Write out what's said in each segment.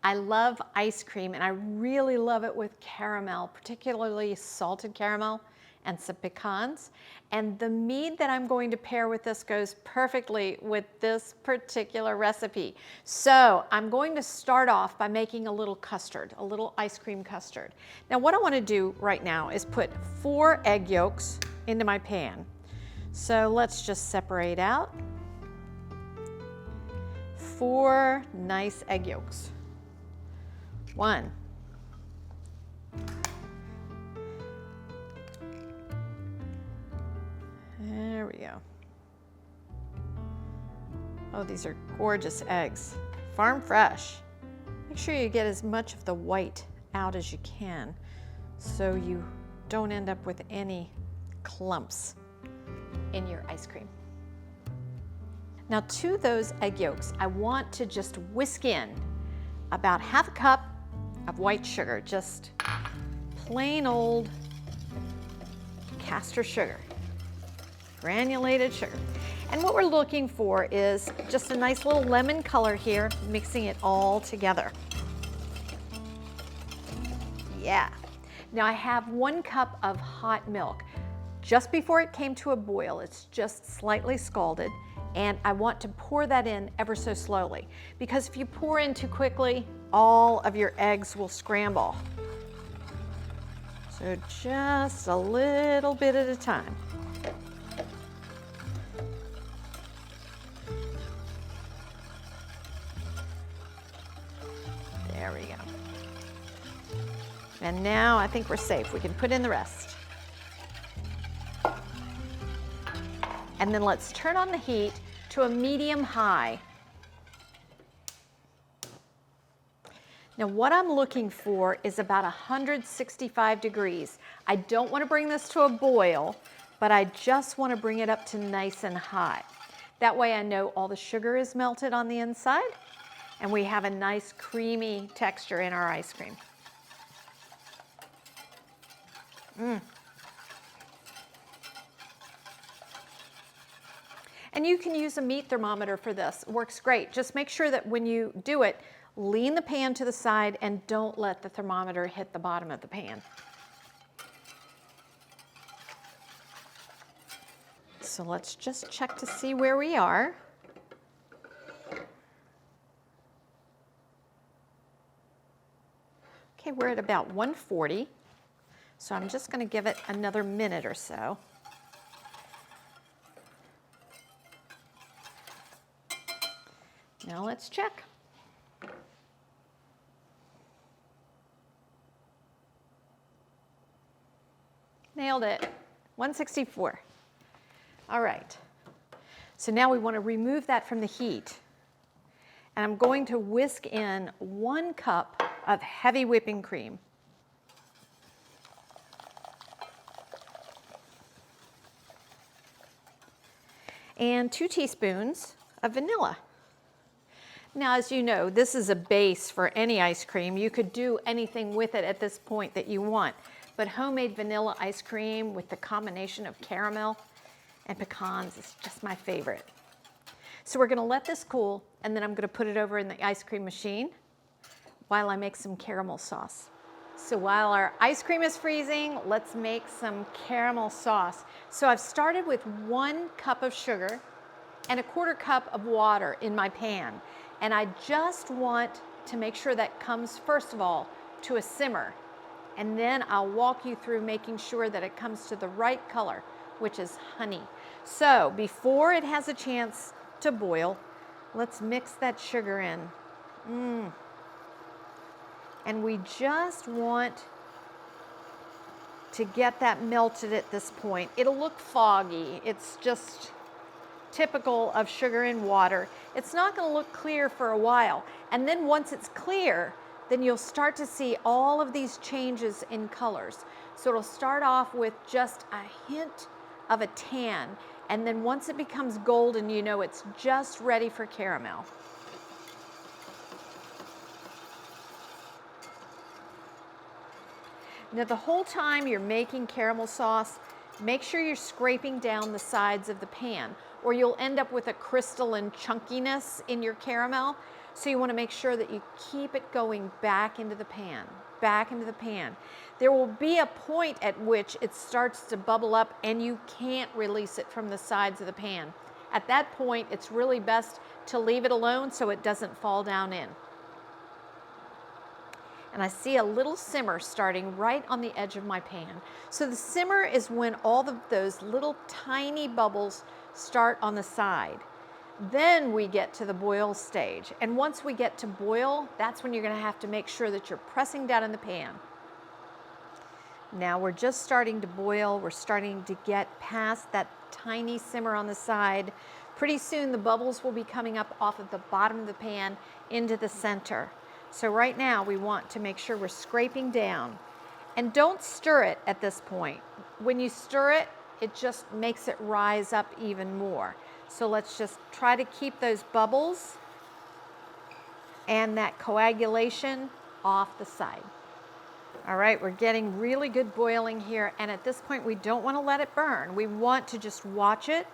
I love ice cream, and I really love it with caramel, particularly salted caramel and some pecans. And the mead that I'm going to pair with this goes perfectly with this particular recipe. So I'm going to start off by making a little custard, a little ice cream custard. Now what I want to do right now is put 4 egg yolks into my pan. So let's just separate out 4 nice egg yolks. 1. There we go. Oh, these are gorgeous eggs. Farm fresh. Make sure you get as much of the white out as you can so you don't end up with any clumps in your ice cream. Now to those egg yolks, I want to just whisk in about 1/2 cup of white sugar, just plain old castor sugar, granulated sugar. And what we're looking for is just a nice little lemon color here, mixing it all together. Yeah. Now I have 1 cup of hot milk. Just before it came to a boil, it's just slightly scalded, and I want to pour that in ever so slowly, because if you pour in too quickly, all of your eggs will scramble. So just a little bit at a time. There we go. And now I think we're safe. We can put in the rest. And then let's turn on the heat to a medium-high. Now what I'm looking for is about 165 degrees. I don't want to bring this to a boil, but I just want to bring it up to nice and high. That way I know all the sugar is melted on the inside, and we have a nice creamy texture in our ice cream. And you can use a meat thermometer for this. It works great. Just make sure that when you do it, lean the pan to the side and don't let the thermometer hit the bottom of the pan. So let's just check to see where we are. Okay, we're at about 140. So I'm just going to give it another minute or so. Now let's check. Nailed it. 164. All right. So now we want to remove that from the heat. And I'm going to whisk in 1 cup of heavy whipping cream. And 2 teaspoons of vanilla. Now, as you know, this is a base for any ice cream. You could do anything with it at this point that you want. But homemade vanilla ice cream with the combination of caramel and pecans is just my favorite. So we're going to let this cool, and then I'm going to put it over in the ice cream machine while I make some caramel sauce. So while our ice cream is freezing, let's make some caramel sauce. So I've started with 1 cup of sugar and 1/4 cup of water in my pan. And I just want to make sure that comes, first of all, to a simmer. And then I'll walk you through making sure that it comes to the right color, which is honey. So before it has a chance to boil, let's mix that sugar in. And we just want to get that melted at this point. It'll look foggy. It's just typical of sugar and water. It's not going to look clear for a while. And then once it's clear, then you'll start to see all of these changes in colors. So it'll start off with just a hint of a tan. And then once it becomes golden, you know it's just ready for caramel. Now the whole time you're making caramel sauce, make sure you're scraping down the sides of the pan, or you'll end up with a crystalline chunkiness in your caramel. So you want to make sure that you keep it going back into the pan, back into the pan. There will be a point at which it starts to bubble up and you can't release it from the sides of the pan. At that point, it's really best to leave it alone so it doesn't fall down in. And I see a little simmer starting right on the edge of my pan. So the simmer is when all of those little tiny bubbles start on the side. Then we get to the boil stage. And once we get to boil, that's when you're going to have to make sure that you're pressing down in the pan. Now we're just starting to boil. We're starting to get past that tiny simmer on the side. Pretty soon the bubbles will be coming up off of the bottom of the pan into the center. So right now we want to make sure we're scraping down. And don't stir it at this point. When you stir it, it just makes it rise up even more. So let's just try to keep those bubbles and that coagulation off the side. All right, we're getting really good boiling here, and at this point we don't want to let it burn. We want to just watch it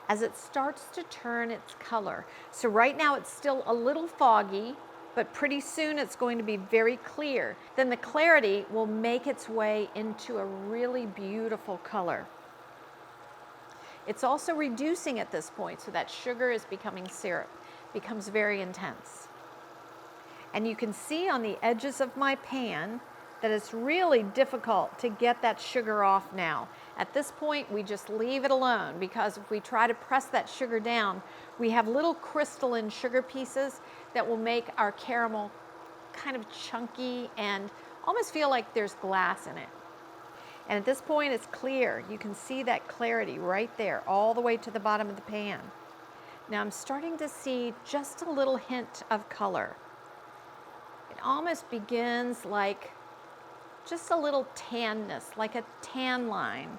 as it starts to turn its color. So right now it's still a little foggy, but pretty soon it's going to be very clear. Then the clarity will make its way into a really beautiful color. It's also reducing at this point, so that sugar is becoming syrup, becomes very intense. And you can see on the edges of my pan that it's really difficult to get that sugar off now. At this point, we just leave it alone, because if we try to press that sugar down, we have little crystalline sugar pieces that will make our caramel kind of chunky and almost feel like there's glass in it. And at this point, it's clear. You can see that clarity right there, all the way to the bottom of the pan. Now I'm starting to see just a little hint of color. It almost begins like just a little tanness, like a tan line.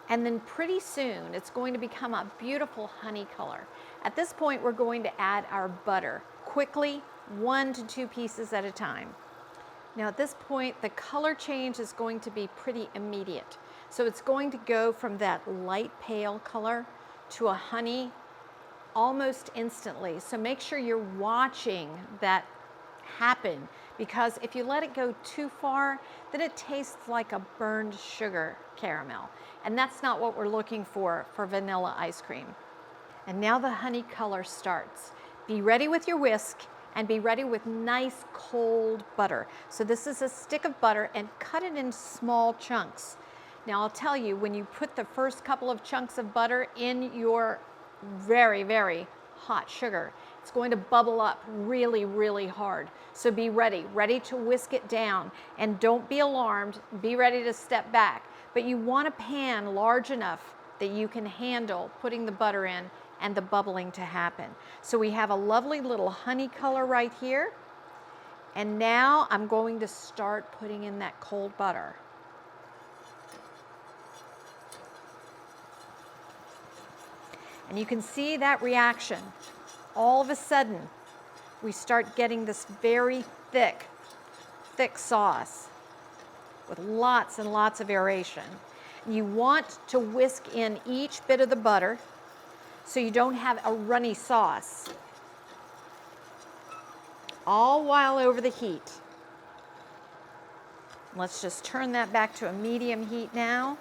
And then pretty soon, it's going to become a beautiful honey color. At this point, we're going to add our butter quickly, 1 to 2 pieces at a time. Now at this point, the color change is going to be pretty immediate. So it's going to go from that light pale color to a honey almost instantly. So make sure you're watching that happen, because if you let it go too far, then it tastes like a burned sugar caramel. And that's not what we're looking for vanilla ice cream. And now the honey color starts. Be ready with your whisk and be ready with nice cold butter. So this is a stick of butter, and cut it in small chunks. Now I'll tell you, when you put the first couple of chunks of butter in your very, very hot sugar, it's going to bubble up really, really hard. So be ready to whisk it down, and don't be alarmed, be ready to step back. But you want a pan large enough that you can handle putting the butter in and the bubbling to happen. So we have a lovely little honey color right here. And now I'm going to start putting in that cold butter. And you can see that reaction. All of a sudden, we start getting this very thick sauce with lots and lots of aeration. You want to whisk in each bit of the butter so you don't have a runny sauce, all while over the heat. Let's just turn that back to a medium heat now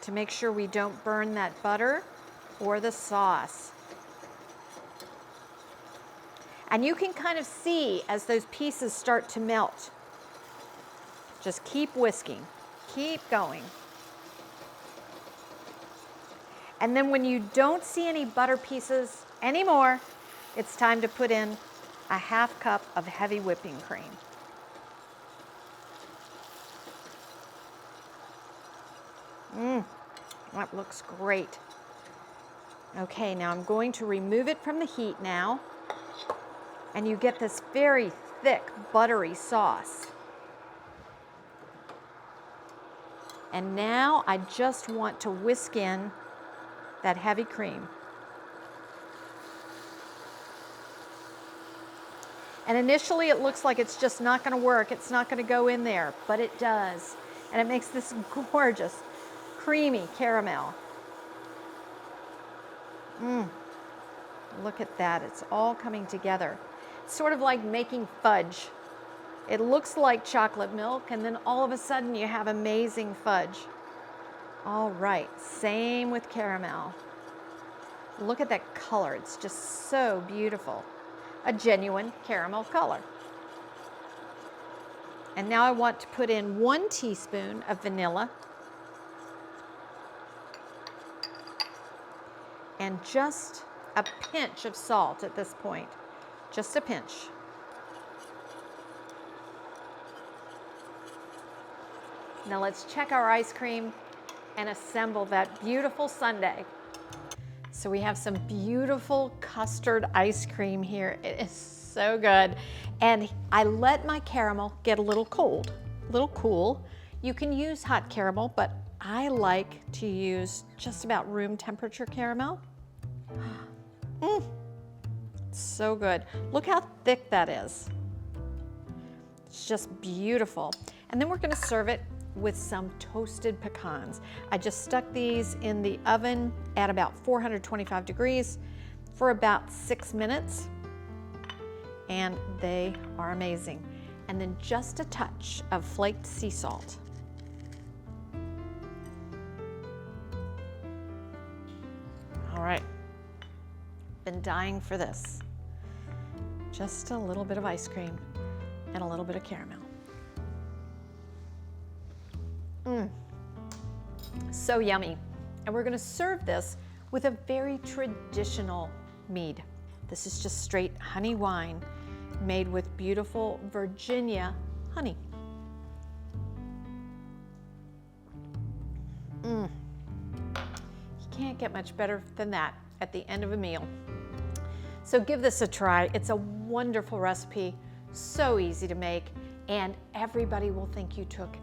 to make sure we don't burn that butter or the sauce. And you can kind of see as those pieces start to melt. Just keep whisking, keep going. And then when you don't see any butter pieces anymore, it's time to put in a half cup of heavy whipping cream. That looks great. Okay, now I'm going to remove it from the heat now, and you get this very thick, buttery sauce. And now I just want to whisk in that heavy cream. And initially it looks like it's just not going to work, it's not going to go in there, but it does. And it makes this gorgeous, creamy caramel. Look at that, it's all coming together. It's sort of like making fudge. It looks like chocolate milk, and then all of a sudden you have amazing fudge. All right, same with caramel. Look at that color, it's just so beautiful. A genuine caramel color. And now I want to put in 1 teaspoon of vanilla and just a pinch of salt at this point, just a pinch. Now let's check our ice cream and assemble that beautiful sundae. So we have some beautiful custard ice cream here. It is so good. And I let my caramel get a little cold, a little cool. You can use hot caramel, but I like to use just about room temperature caramel. So good. Look how thick that is. It's just beautiful. And then we're gonna serve it with some toasted pecans. I just stuck these in the oven at about 425 degrees for about 6 minutes, and they are amazing. And then just a touch of flaked sea salt. All right, been dying for this. Just a little bit of ice cream and a little bit of caramel. So yummy. And we're gonna serve this with a very traditional mead. This is just straight honey wine made with beautiful Virginia honey. You can't get much better than that at the end of a meal. So give this a try. It's a wonderful recipe, so easy to make, and everybody will think you took